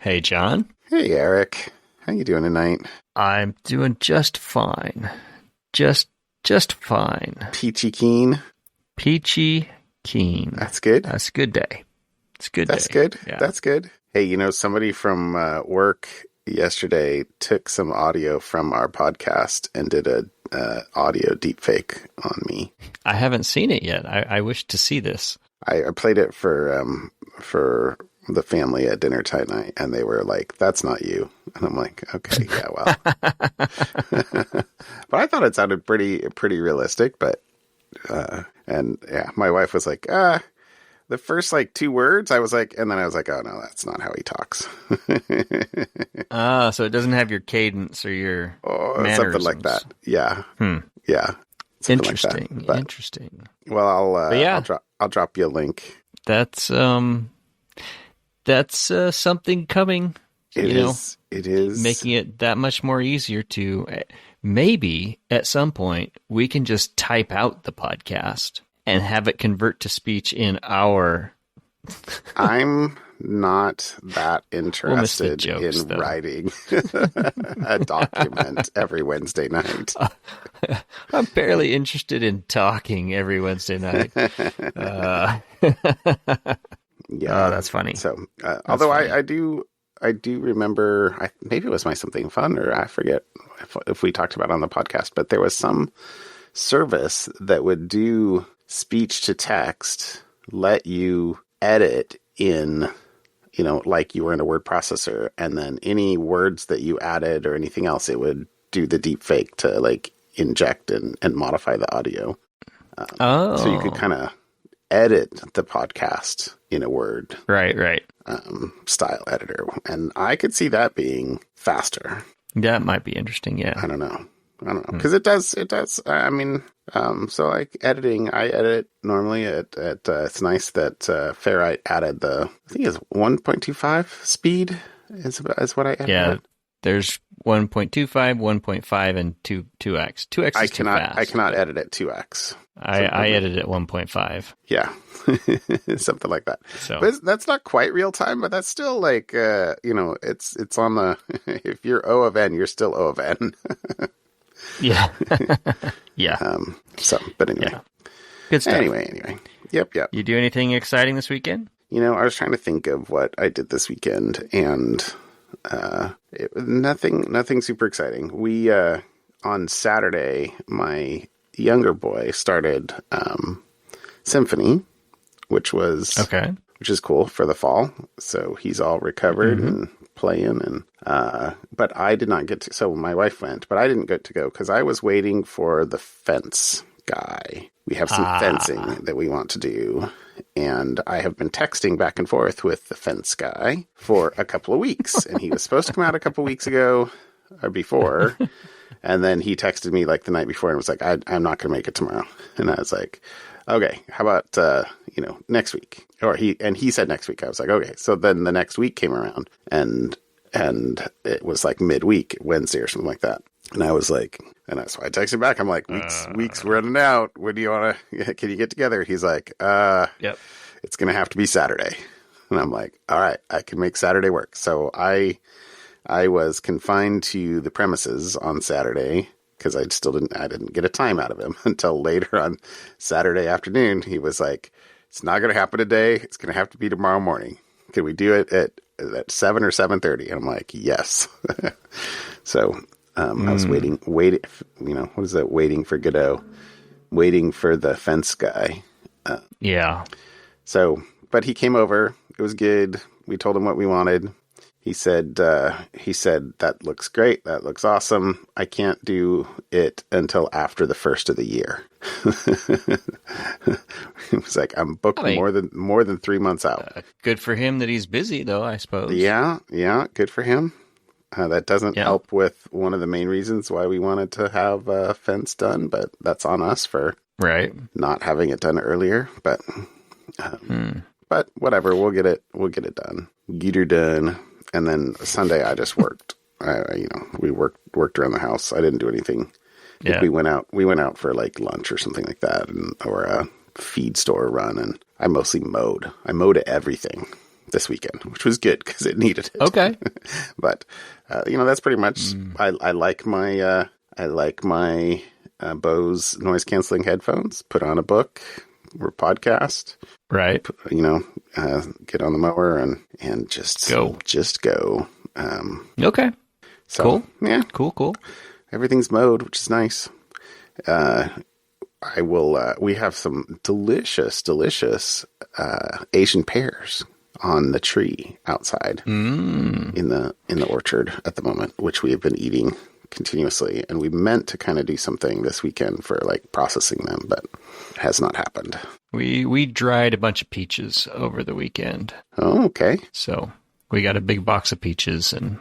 Hey, John. Hey, Eric. How you doing tonight? I'm doing just fine. Just fine. Peachy keen? Peachy keen. That's good. That's a good day. It's a good That's day. good. Yeah. That's good. Hey, somebody from work yesterday took some audio from our podcast and did a audio deepfake on me. I haven't seen it yet. I wish to see this. I played it for the family at dinner tonight, and they were like, "That's not you." And I'm like, "Okay, yeah, well." But I thought it sounded pretty realistic. But and yeah, my wife was like, the first like two words, I was like, and then I was like, "Oh no, that's not how he talks." So it doesn't have your cadence or your mannerisms. Something like that. Yeah, yeah. Interesting. Like that. Interesting. Well, I'll drop you a link. That's something coming. It is making it that much more easier to maybe at some point we can just type out the podcast and have it convert to speech in our. I'm not that interested jokes, in writing a document every Wednesday night. I'm barely interested in talking every Wednesday night. Yeah, that's funny. So, although funny. I do remember, maybe it was my Something Fun, or I forget if we talked about it on the podcast, but there was some service that would do speech to text, let you edit in, like you were in a word processor, and then any words that you added or anything else, it would do the deep fake to like inject and modify the audio. So you could kind of edit the podcast in a Word right style editor, and I could see that being faster. That might be interesting. Yeah, I don't know because it does. I mean, so like editing, I edit normally at it's nice that Ferrite added I think it's 1.25 speed is what I edit. Yeah, there's 1.25, 1.5, and 2x. 2x is too fast. I cannot edit at 2x. I edit at 1.5. Yeah, something like that. So but that's not quite real time, but that's still like it's on the. If you're O of N, you're still O of N. Yeah, yeah. But anyway, yeah. Good stuff. Anyway, yep. You do anything exciting this weekend? I was trying to think of what I did this weekend, and nothing super exciting. We on Saturday, my younger boy started symphony, which is cool for the fall. So he's all recovered and playing, and but I did not get to. So my wife went, but I didn't get to go because I was waiting for the fence guy. We have some fencing that we want to do, and I have been texting back and forth with the fence guy for a couple of weeks, and he was supposed to come out a couple of weeks ago or before. And then he texted me like the night before and was like, I'm not going to make it tomorrow. And I was like, okay, how about, next week? He said next week. I was like, okay. So then the next week came around and it was like midweek, Wednesday or something like that. And I was like, so I texted back. I'm like, weeks running out. When do you want to, can you get together? He's like, yep. It's going to have to be Saturday. And I'm like, all right, I can make Saturday work. So I was confined to the premises on Saturday because I didn't get a time out of him until later on Saturday afternoon. He was like, it's not going to happen today. It's going to have to be tomorrow morning. Can we do it at 7 or 7:30? And I'm like, yes. So I was waiting, what is that? Waiting for Godot, waiting for the fence guy. Yeah. So, but he came over. It was good. We told him what we wanted. He said, that looks great. That looks awesome. I can't do it until after the first of the year. He was like, I'm booked more than 3 months out. Good for him that he's busy though, I suppose. Yeah. Good for him. That doesn't help with one of the main reasons why we wanted to have a fence done, but that's on us for not having it done earlier. But, but whatever, we'll get it done. Get her done. And then Sunday I just worked. We worked around the house. I didn't do anything. Yeah. We went out for like lunch or something like that, or a feed store run. And I mostly mowed. I mowed everything. this weekend, which was good because it needed it. Okay. But, that's pretty much, I like my Bose noise canceling headphones, put on a book or podcast. Right. Get on the mower and just go. Okay. So, cool. Yeah. Cool. Everything's mowed, which is nice. I will, we have some delicious Asian pears on the tree outside in the orchard at the moment, which we have been eating continuously. And we meant to kind of do something this weekend for like processing them, but it has not happened. We dried a bunch of peaches over the weekend. Oh, okay. So we got a big box of peaches and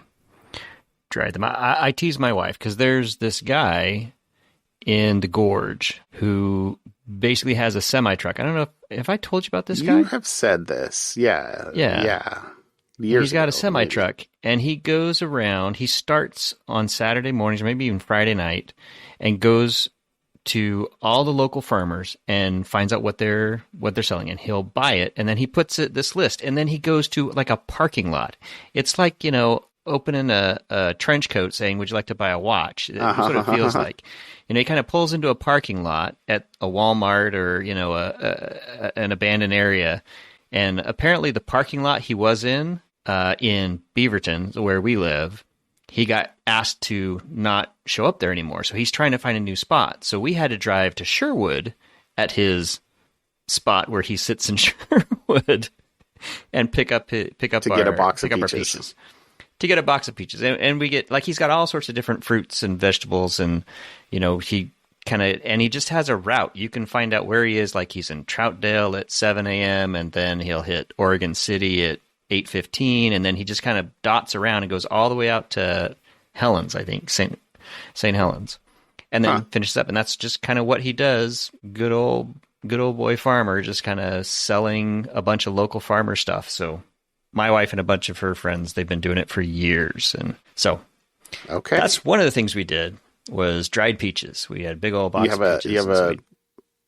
dried them. I tease my wife because there's this guy in the gorge who basically has a semi-truck. I don't know if I told you about this guy. You have said this. Yeah. He's got a semi-truck, and he goes around. He starts on Saturday mornings, or maybe even Friday night, and goes to all the local farmers and finds out what they're selling, and he'll buy it, and then he puts this list, and then he goes to like a parking lot. It's like, opening a trench coat saying, "Would you like to buy a watch?" That's what it feels like. He kind of pulls into a parking lot at a Walmart or, an abandoned area. And apparently the parking lot he was in Beaverton, where we live, he got asked to not show up there anymore. So he's trying to find a new spot. So we had to drive to Sherwood at his spot where he sits in Sherwood and pick up our peaches. To get a box of peaches. And we get, he's got all sorts of different fruits and vegetables, and, he just has a route. You can find out where he is, like he's in Troutdale at 7 a.m., and then he'll hit Oregon City at 8:15, and then he just kind of dots around and goes all the way out to Helens, I think, St. Helens, and then finishes up. And that's just kind of what he does. Good old boy farmer, just kind of selling a bunch of local farmer stuff. So my wife and a bunch of her friends, they've been doing it for years. And so that's one of the things we did was dried peaches. We had a big old box of peaches. You have a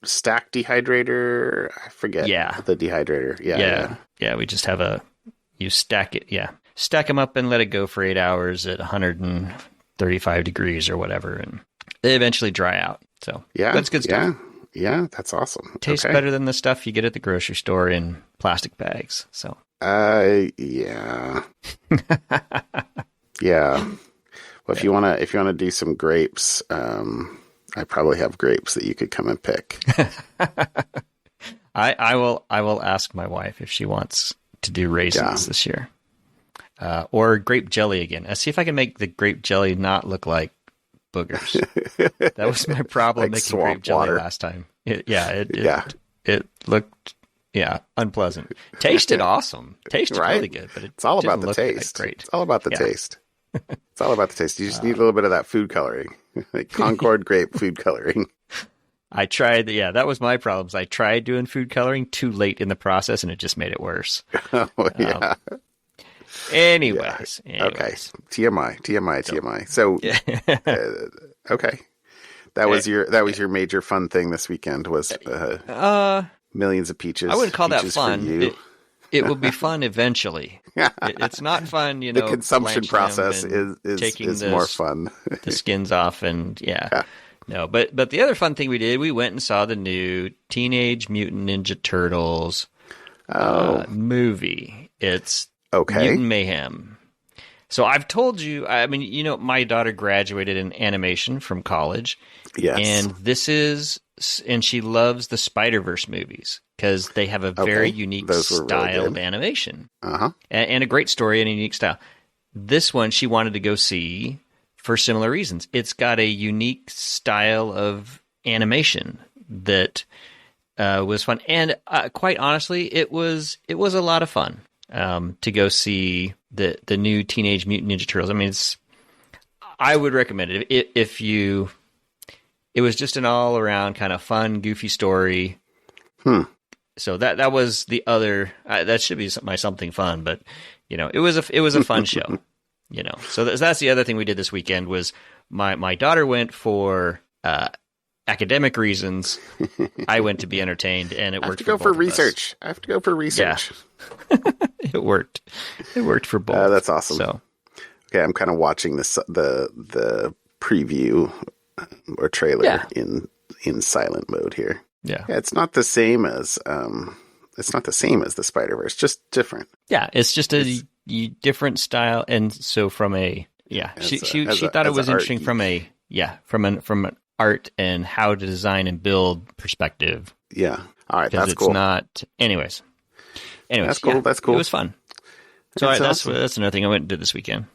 stack dehydrator? I forget. Yeah. The dehydrator. Yeah, we just have you stack it. Yeah. Stack them up and let it go for 8 hours at 135 degrees or whatever. And they eventually dry out. So that's good stuff. Yeah, that's awesome. Tastes better than the stuff you get at the grocery store in plastic bags. So. Yeah. Yeah. Well, if you wanna do some grapes, I probably have grapes that you could come and pick. I will ask my wife if she wants to do raisins this year, or grape jelly again. See if I can make the grape jelly not look like boogers. That was my problem making grape jelly last time. It looked. Yeah, unpleasant. Tasted awesome. Tasted really good, but it's all about the taste. Great. It's all about the taste. It's all about the taste. You just need a little bit of that food coloring, like Concord grape food coloring. I tried. That was my problems. I tried doing food coloring too late in the process, and it just made it worse. Anyways. Okay. TMI. So, okay. That was your major fun thing this weekend was millions of peaches. I wouldn't call that fun. It will be fun eventually. It's not fun, The consumption process is more fun. The skins off and No, but the other fun thing we went and saw the new Teenage Mutant Ninja Turtles movie. It's Mutant Mayhem. So I've told you, my daughter graduated in animation from college. Yes. And she loves the Spider-Verse movies because they have a very unique style of animation. And a great story and a unique style. This one she wanted to go see for similar reasons. It's got a unique style of animation that was fun. And quite honestly, it was a lot of fun to go see the new Teenage Mutant Ninja Turtles. I would recommend it if you. It was just an all around kind of fun, goofy story. So that was the other. That should be my something fun, but it was a fun show. So that's the other thing we did this weekend was my daughter went for academic reasons. I went to be entertained, and it worked. I have to go for research. I have to go for research. It worked. It worked for both. That's awesome. So, okay, I'm kind of watching the preview or trailer in silent mode here. Yeah, it's not the same as the Spider-Verse, just different. Yeah, it's just a different style, and so from a she thought it was interesting from an art and how to design and build perspective. Yeah, all right, that's cool. It's not, anyways, that's cool. That's cool. It was fun. So that's another thing I went and did this weekend.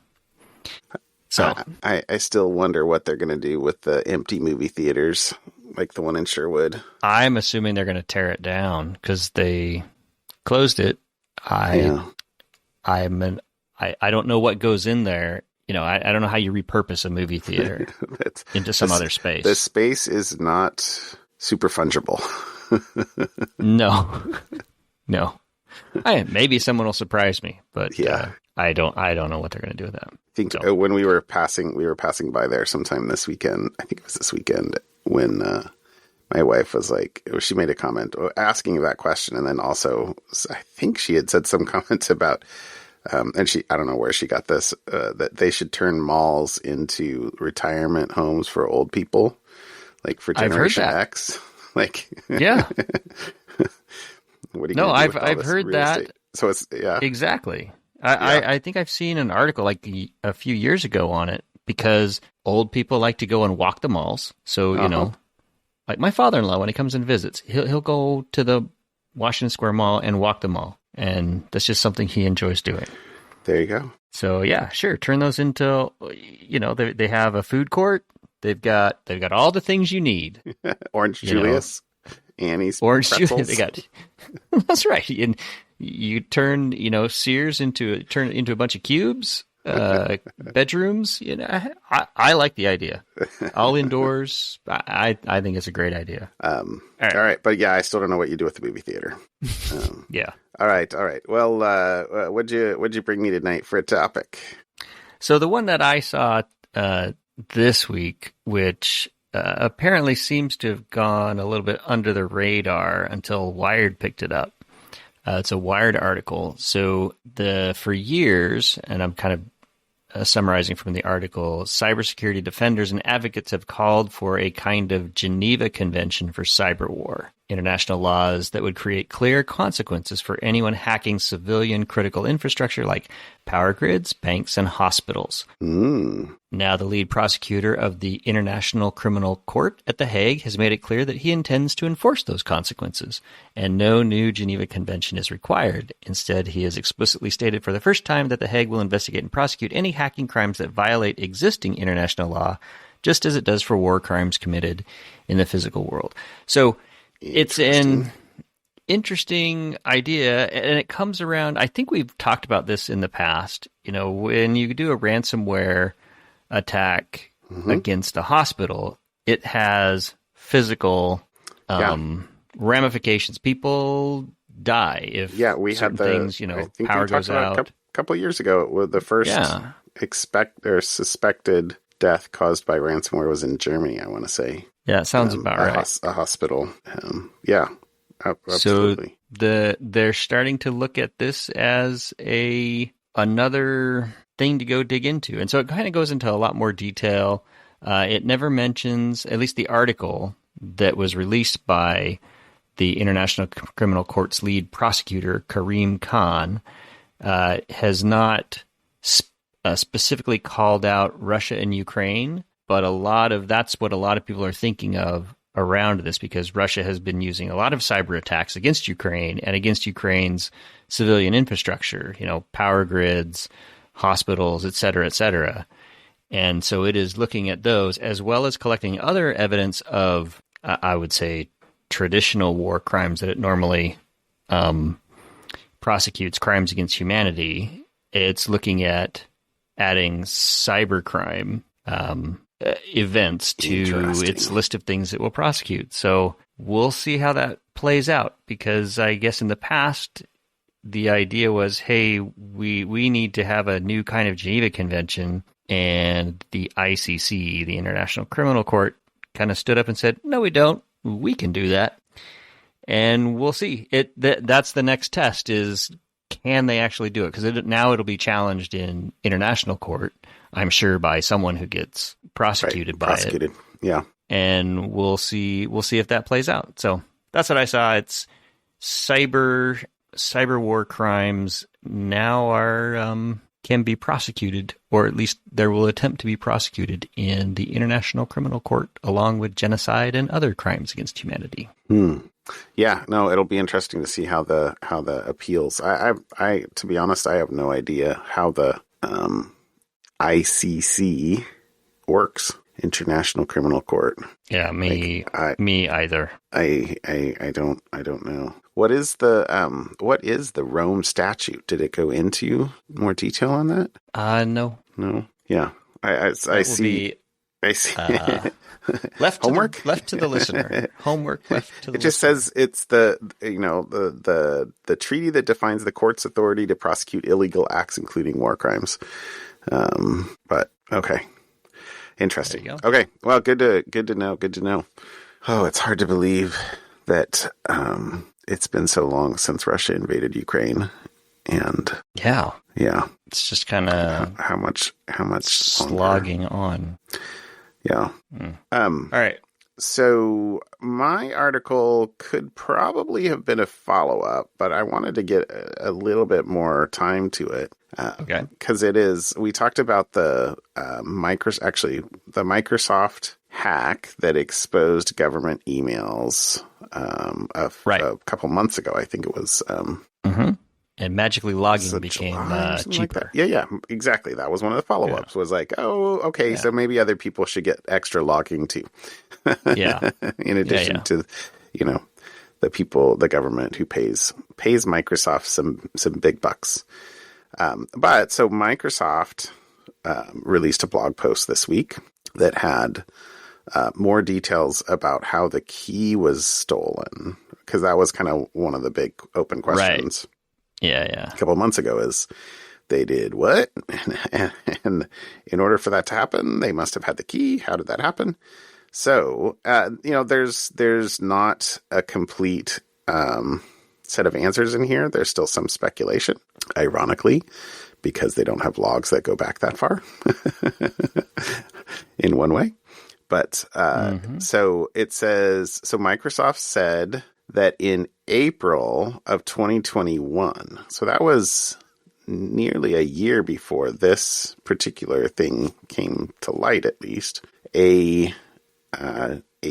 So I still wonder what they're going to do with the empty movie theaters, like the one in Sherwood. I'm assuming they're going to tear it down because they closed it. I don't know what goes in there. I don't know how you repurpose a movie theater into some other space. The space is not super fungible. No. Maybe someone will surprise me, but I don't know what they're going to do with that. I think when we were passing by there sometime this weekend. I think it was this weekend when my wife was like, she made a comment asking that question, and then also I think she had said some comments about, and I don't know where she got this, that they should turn malls into retirement homes for old people, like for Generation X. Like, yeah. What are you gonna do with all this heard real that. estate? So it's exactly. I think I've seen an article like a few years ago on it, because old people like to go and walk the malls. So, like my father-in-law, when he comes and visits, he'll go to the Washington Square Mall and walk the mall. And that's just something he enjoys doing. There you go. So yeah, sure. Turn those into, they have a food court. They've got all the things you need. Orange Julius, Annie's Orange pretzels. Julius. They got. That's right. And you turn, Sears into a bunch of cubes, bedrooms. I like the idea. All indoors. I think it's a great idea. All right. But yeah, I still don't know what you do with the movie theater. Yeah. All right. Well, what'd you bring me tonight for a topic? So the one that I saw this week, which apparently seems to have gone a little bit under the radar until Wired picked it up. It's a Wired article. So for years, and I'm kind of summarizing from the article, cybersecurity defenders and advocates have called for a kind of Geneva Convention for cyberwar, international laws that would create clear consequences for anyone hacking civilian critical infrastructure like power grids, banks, and hospitals. Now, the lead prosecutor of the International Criminal Court at The Hague has made it clear that he intends to enforce those consequences, and no new Geneva Convention is required. Instead, he has explicitly stated for the first time that The Hague will investigate and prosecute any hacking crimes that violate existing international law, just as it does for war crimes committed in the physical world. So it's an interesting idea, and it comes around. I think we've talked about this in the past. When you do a ransomware attack against a hospital, it has physical ramifications. People die if we had things, power goes out. A couple of years ago, the first suspected death caused by ransomware was in Germany, I want to say. Yeah, it sounds about right. A hospital. Absolutely. So they're starting to look at this as another thing to go dig into. And so it kind of goes into a lot more detail. It never mentions, at least the article that was released by the International Criminal Court's lead prosecutor, Karim Khan, has not specifically called out Russia and Ukraine, but that's what a lot of people are thinking of around this, because Russia has been using a lot of cyber attacks against Ukraine and against Ukraine's civilian infrastructure, power grids, hospitals, et cetera, et cetera. And so it is looking at those as well as collecting other evidence of, I would say, traditional war crimes that it normally prosecutes, crimes against humanity. It's looking at adding cybercrime events to its list of things it will prosecute. So we'll see how that plays out, because I guess in the past, the idea was, hey, we need to have a new kind of Geneva Convention, and the ICC, the International Criminal Court, kind of stood up and said, no, we don't. We can do that. And we'll see. That's the next test is, can they actually do it? Because now it'll be challenged in international court, I'm sure, by someone who gets prosecuted by it. Yeah. And we'll see if that plays out. So that's what I saw. It's cyber war crimes now can be prosecuted, or at least there will attempt to be prosecuted in the International Criminal Court, along with genocide and other crimes against humanity. Yeah, no, it'll be interesting to see how the appeals. I to be honest, I have no idea how the ICC works, International Criminal Court. Yeah, me either. I don't know. What is the Rome statute? Did it go into more detail on that? No. Yeah, I see. Left homework to the listener. Homework left to the. It just listener. says it's the treaty that defines the court's authority to prosecute illegal acts, including war crimes. But okay, interesting. Okay, well, good to know. Oh, it's hard to believe that it's been so long since Russia invaded Ukraine, and yeah, it's just kind of how much slogging on. Yeah. All right. So my article could probably have been a follow-up, but I wanted to get a little bit more time to it. Okay. Because we talked about the Microsoft hack that exposed government emails a couple months ago. I think it was. And magically logging became cheaper. Like yeah, exactly. That was one of the follow-ups. Was like, oh, okay, so maybe other people should get extra logging too. Yeah. In addition to, the government who pays Microsoft some big bucks. But so Microsoft released a blog post this week that had more details about how the key was stolen, because that was kind of one of the big open questions. Right. Yeah. A couple of months ago is they did what? And in order for that to happen, they must have had the key. How did that happen? So, there's not a complete set of answers in here. There's still some speculation, ironically, because they don't have logs that go back that far in one way. But so it says, so Microsoft said that in April of 2021, so that was nearly a year before this particular thing came to light, at least, a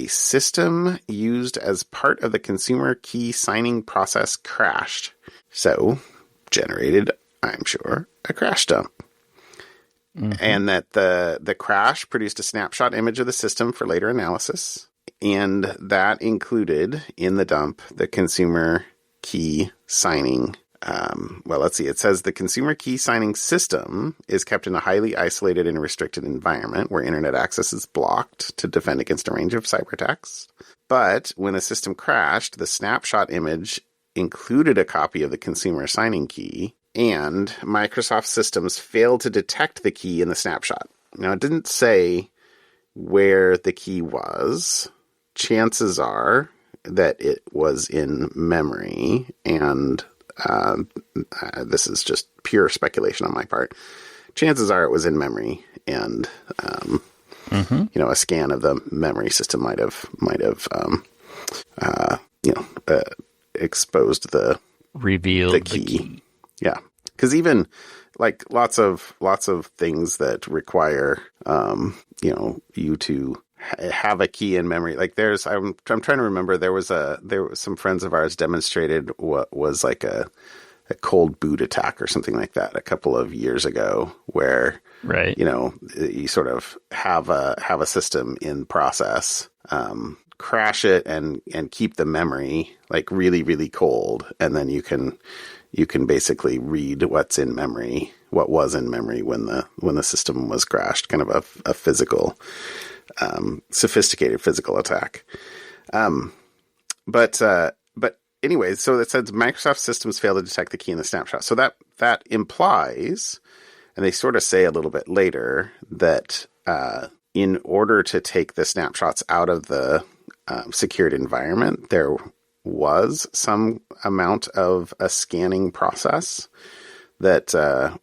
system used as part of the consumer key signing process crashed. So generated, I'm sure, a crash dump. And that the crash produced a snapshot image of the system for later analysis. And that included in the dump the consumer key signing. Let's see. It says the consumer key signing system is kept in a highly isolated and restricted environment where internet access is blocked to defend against a range of cyberattacks. But when the system crashed, the snapshot image included a copy of the consumer signing key, and Microsoft systems failed to detect the key in the snapshot. Now, it didn't say where the key was. Chances are that it was in memory, and this is just pure speculation on my part. Chances are it was in memory, and a scan of the memory system might have exposed revealed the key. Yeah, because even like lots of things that require you to have a key in memory. Like I'm trying to remember, there was some friends of ours demonstrated what was like a cold boot attack or something like that a couple of years ago, where you sort of have a system in process, crash it and keep the memory like really, really cold, and then you can basically read what was in memory when the system was crashed. Kind of a physical, sophisticated physical attack. But anyway, so it says Microsoft systems fail to detect the key in the snapshot. So that implies, and they sort of say a little bit later, that in order to take the snapshots out of the secured environment, there was some amount of a scanning process that,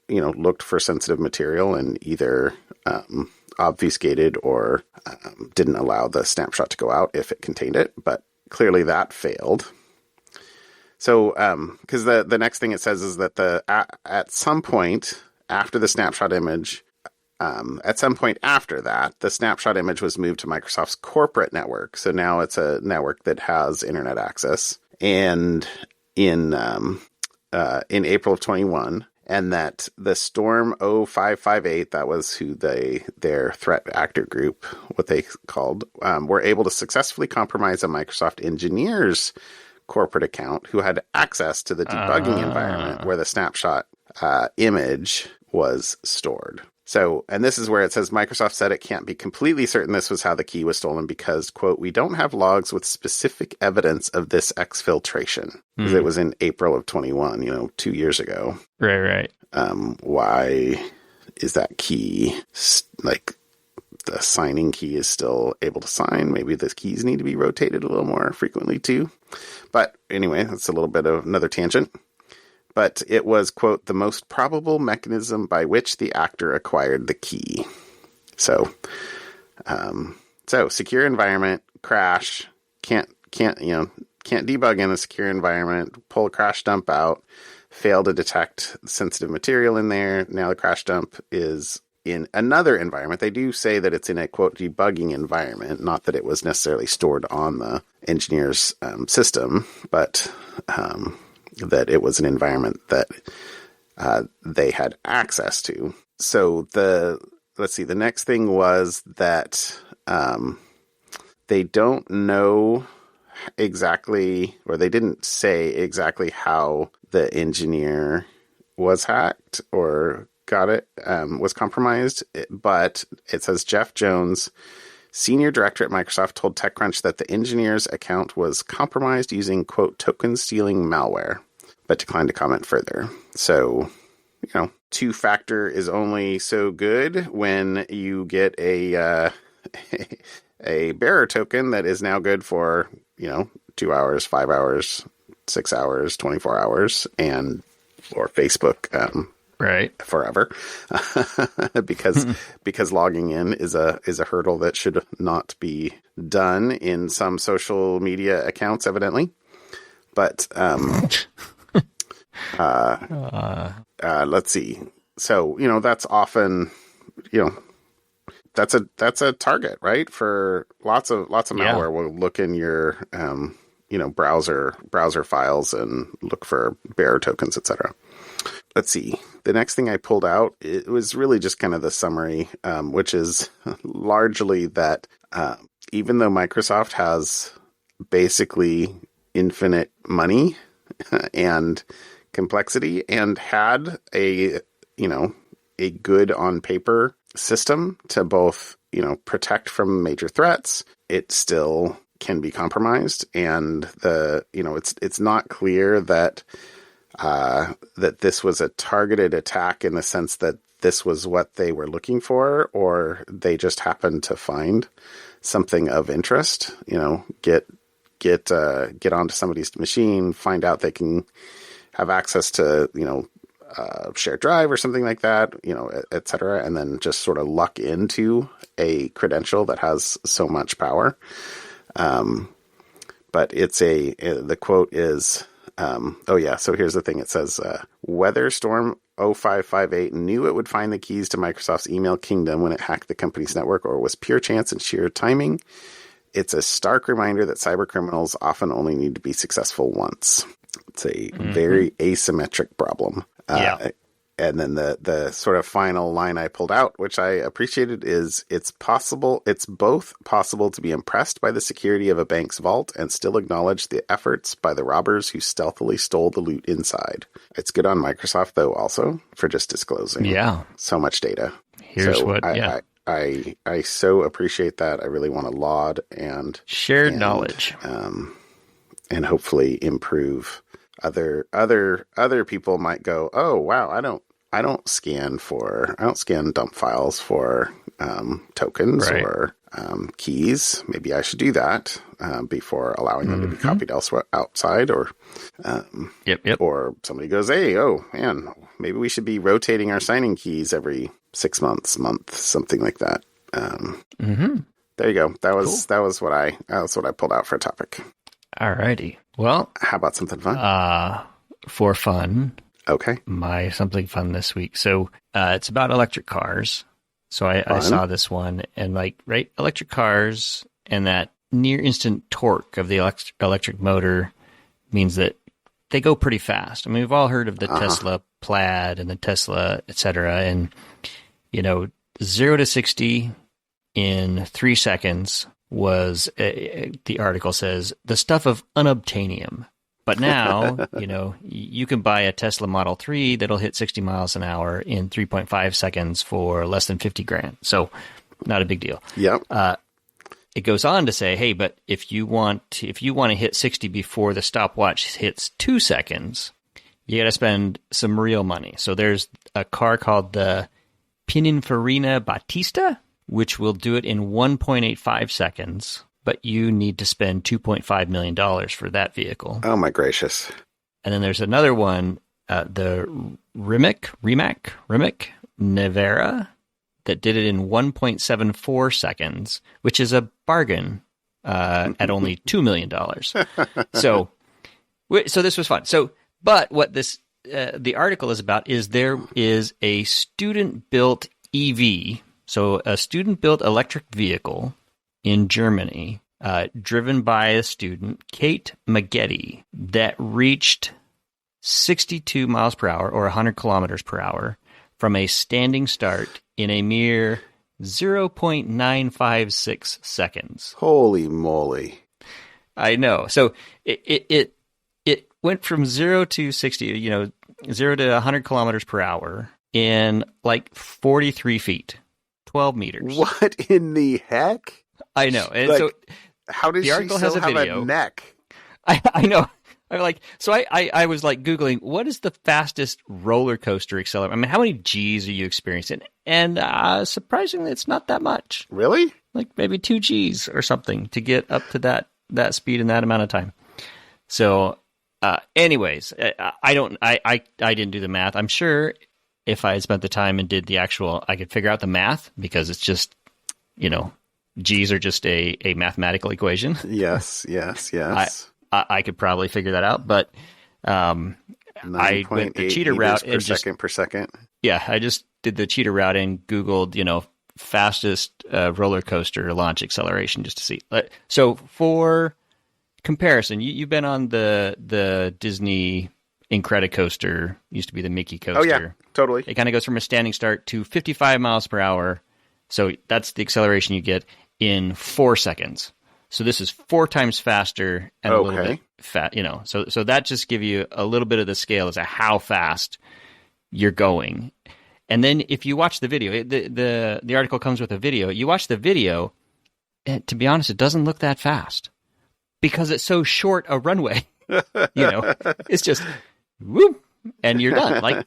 looked for sensitive material and either obfuscated or didn't allow the snapshot to go out if it contained it. But clearly that failed. So, because the next thing it says is that at some point after the snapshot image, at some point after that, the snapshot image was moved to Microsoft's corporate network. So now it's a network that has internet access. And in April of 21, and that the Storm 0558, that was who their threat actor group, what they called, were able to successfully compromise a Microsoft engineer's corporate account who had access to the debugging environment where the snapshot image was stored. So, and this is where it says Microsoft said it can't be completely certain this was how the key was stolen because, quote, we don't have logs with specific evidence of this exfiltration. Because it was in April of 21, 2 years ago. Right. Why is that key, like, the signing key is still able to sign? Maybe the keys need to be rotated a little more frequently, too. But anyway, that's a little bit of another tangent. But it was, quote, the most probable mechanism by which the actor acquired the key. So secure environment, crash, can't debug in a secure environment, pull a crash dump out, fail to detect sensitive material in there. Now the crash dump is in another environment. They do say that it's in a, quote, debugging environment, not that it was necessarily stored on the engineer's system, but that it was an environment that they had access to. So the next thing was that they don't know exactly, or they didn't say exactly how the engineer was hacked or got it, was compromised. But it says Jeff Jones, senior director at Microsoft, told TechCrunch that the engineer's account was compromised using, quote, token stealing malware, but declined to comment further. So, two-factor is only so good when you get a bearer token that is now good for, 2 hours, 5 hours, 6 hours, 24 hours, and or Facebook right forever. because logging in is a hurdle that should not be done in some social media accounts, evidently. But let's see. So, that's often, that's a target, right? For lots of malware will look in your, browser files and look for bearer tokens, etc. Let's see. The next thing I pulled out, it was really just kind of the summary, which is largely that even though Microsoft has basically infinite money and complexity and had a good on paper system to both, protect from major threats, it still can be compromised. And it's not clear that that this was a targeted attack in the sense that this was what they were looking for, or they just happened to find something of interest, get onto somebody's machine, find out they can have access to, shared drive or something like that, et cetera, and then just sort of luck into a credential that has so much power. But the quote is, so here's the thing. It says, whether Storm 0558 knew it would find the keys to Microsoft's email kingdom when it hacked the company's network, or was pure chance and sheer timing, it's a stark reminder that cyber criminals often only need to be successful once. It's a very asymmetric problem. And then the sort of final line I pulled out, which I appreciated, is it's both possible to be impressed by the security of a bank's vault and still acknowledge the efforts by the robbers who stealthily stole the loot inside. It's good on Microsoft, though, also, for just disclosing so much data. I so appreciate that. I really want to laud and shared knowledge, and hopefully improve. Other people might go, oh wow, I don't scan dump files for tokens, right, or keys. Maybe I should do that before allowing them to be copied elsewhere outside, or or somebody goes, "Hey, oh man, maybe we should be rotating our signing keys every 6 months, something like that." There you go. That was what I pulled out for a topic. Alrighty. Well, how about something fun? For fun. Okay. My something fun this week. So it's about electric cars. So I saw this one, and electric cars and that near instant torque of the electric motor means that they go pretty fast. I mean, we've all heard of the Tesla Plaid and the Tesla, etc. And 0 to 60 in 3 seconds was, the article says, the stuff of unobtainium. But now, you can buy a Tesla Model 3 that'll hit 60 miles an hour in 3.5 seconds for less than $50,000. So not a big deal. Yep. It goes on to say, hey, but if you want to hit 60 before the stopwatch hits 2 seconds, you got to spend some real money. So there's a car called the Pininfarina Battista, which will do it in 1.85 seconds. But you need to spend $2.5 million for that vehicle. Oh, my gracious. And then there's another one, the Rimac Nevera, that did it in 1.74 seconds, which is a bargain at only $2 million. So this was fun. But what the article is about is there is a student-built EV, so a student-built electric vehicle in Germany, driven by a student, Kate Maggette, that reached 62 miles per hour or 100 kilometers per hour from a standing start in a mere 0.956 seconds. Holy moly. I know. So it went from 0 to 60, 0 to 100 kilometers per hour in 43 feet, 12 meters. What in the heck? I know. And so how does she still have a neck? I know. I was Googling, what is the fastest roller coaster accelerator? I mean, how many G's are you experiencing? And surprisingly, it's not that much. Really? Maybe 2 G's or something to get up to that speed in that amount of time. So, anyways, I didn't do the math. I'm sure if I had spent the time and did the actual, I could figure out the math, because it's just, G's are just a mathematical equation. Yes. I could probably figure that out, but I went the cheater route per second. Yeah, I just did the cheater route and Googled, fastest roller coaster launch acceleration just to see. So for comparison, you've been on the Disney Incredicoaster, used to be the Mickey coaster. Oh yeah, totally. It kind of goes from a standing start to 55 miles per hour. So that's the acceleration you get in 4 seconds. So this is 4 times faster and a little bit fat, So that just gives you a little bit of the scale as to how fast you're going. And then if you watch the video, the article comes with a video. You watch the video, and to be honest, it doesn't look that fast because it's so short a runway. It's just whoop, and you're done.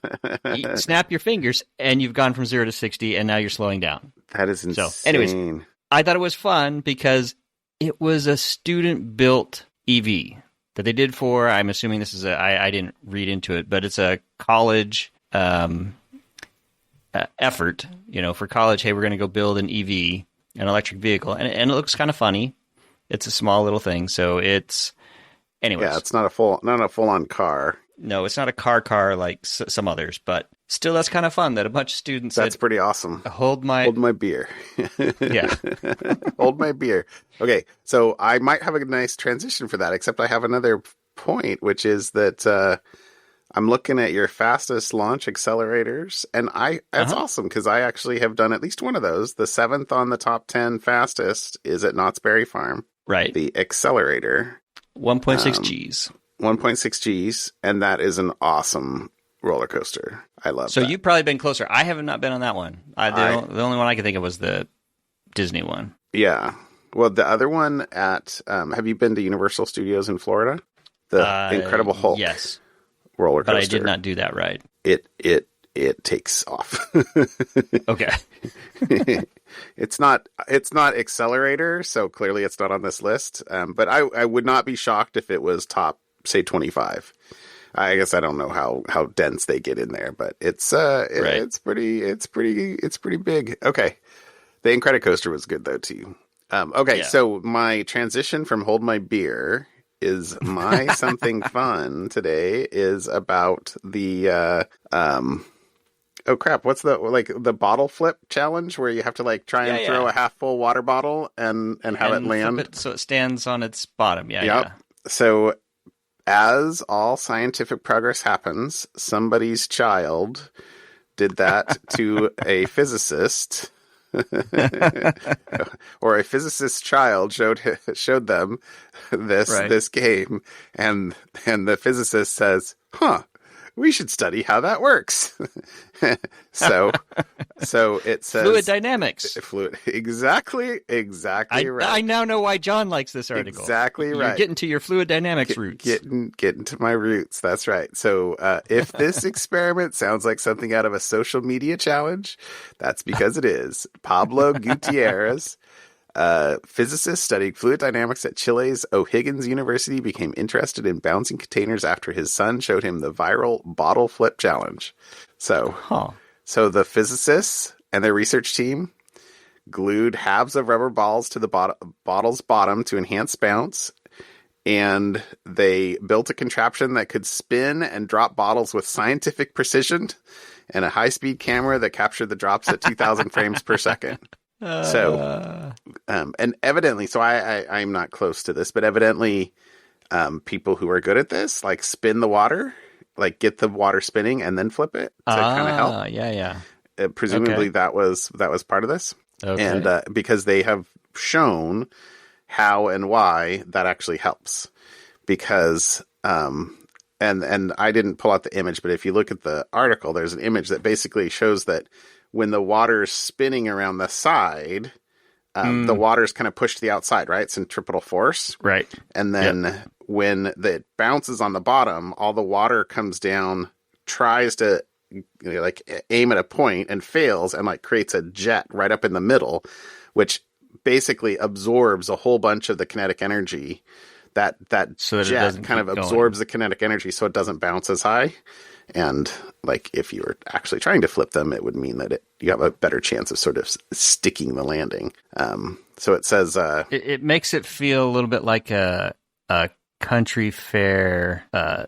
You snap your fingers, and you've gone from 0 to 60, and now you're slowing down. That is insane. So, anyways, I thought it was fun because it was a student-built EV that they did for, I'm assuming this is I didn't read into it, but it's a college effort, for college. Hey, we're going to go build an EV, an electric vehicle, and it looks kind of funny. It's a small little thing, so it's, anyways. Yeah, it's not a full-on car. No, it's not a car like some others, but still, that's kind of fun that a bunch of students That's pretty awesome. Hold my beer. Yeah. Hold my beer. Okay, so I might have a nice transition for that, except I have another point, which is that I'm looking at your fastest launch accelerators, and that's awesome, because I actually have done at least one of those. The 7th on the top 10 fastest is at Knott's Berry Farm. Right. The accelerator. 1.6 Gs. 1.6 Gs, and that is an awesome roller coaster. I love that. So you've probably been closer. I have not been on that one. The only one I could think of was the Disney one. Yeah. Well, the other one at, have you been to Universal Studios in Florida? The Incredible Hulk. Yes. Roller coaster. But I did not do that ride. It it takes off. Okay. It's not accelerator, so clearly it's not on this list. But I would not be shocked if it was top, say, 25. I guess I don't know how dense they get in there, but it's pretty big. Okay. The Incredicoaster was good though too. So my transition from Hold My Beer is my something fun today is about the oh crap, what's the bottle flip challenge where you have to try and throw a half full water bottle and have it land flip it so it stands on its bottom. So as all scientific progress happens, somebody's child did that to a physicist. Or a physicist's child showed them this game, and the physicist says, we should study how that works. so it says fluid dynamics. Exactly right. I now know why Jon likes this article. Exactly right. You're getting to your fluid dynamics roots. Getting to my roots. That's right. So if this experiment sounds like something out of a social media challenge, that's because it is. Pablo Gutierrez, physicist studying fluid dynamics at Chile's O'Higgins University, became interested in bouncing containers after his son showed him the viral bottle flip challenge. So the physicists and their research team glued halves of rubber balls to the bottle's bottom to enhance bounce, and they built a contraption that could spin and drop bottles with scientific precision and a high-speed camera that captured the drops at 2,000 frames per second. So, and evidently, so I'm not close to this, but evidently, people who are good at this, spin the water, get the water spinning and then flip it to kind of help. Yeah. Presumably that was part of this. Okay. And, because they have shown how and why that actually helps, because, and I didn't pull out the image, but if you look at the article, there's an image that basically shows that when the water's spinning around the side, the water's kind of pushed to the outside, right? Centripetal force. Right. And then when it bounces on the bottom, all the water comes down, tries to aim at a point and fails, and creates a jet right up in the middle, which basically absorbs a whole bunch of the kinetic energy. That jet kind of absorbs the kinetic energy so it doesn't bounce as high. And if you were actually trying to flip them, it would mean that you have a better chance of sort of sticking the landing. So it says it makes it feel a little bit like a country fair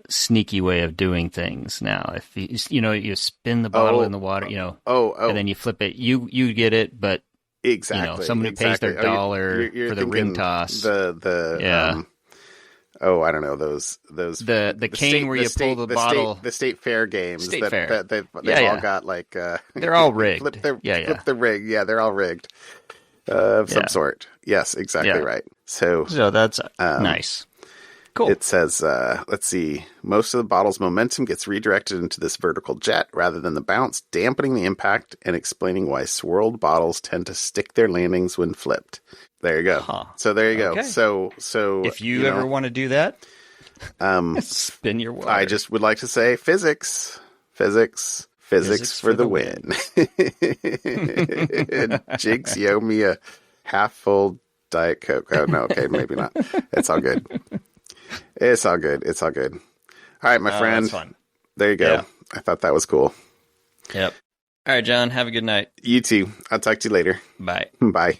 sneaky way of doing things. Now, if you spin the bottle in the water, and then you flip it, you get it, but exactly someone who pays their dollar for the ring toss. I don't know those the cane where you pull the bottle. The state fair games. State fair. They've all got they're all rigged. Flip the rig. Yeah, they're all rigged of some sort. Yes, exactly right. So that's nice. Cool. It says, let's see, most of the bottle's momentum gets redirected into this vertical jet rather than the bounce, dampening the impact and explaining why swirled bottles tend to stick their landings when flipped. There you go. Huh. So there you go. Okay. So if you ever want to do that, spin your water. I just would like to say physics for the win. Jigs, you owe me a half full Diet Coke. Oh, no, okay, maybe not. It's all good. It's all good. All right, my friend. That's fun. There you go. Yeah. I thought that was cool. Yep. All right, Jon, have a good night. You too. I'll talk to you later. Bye. Bye.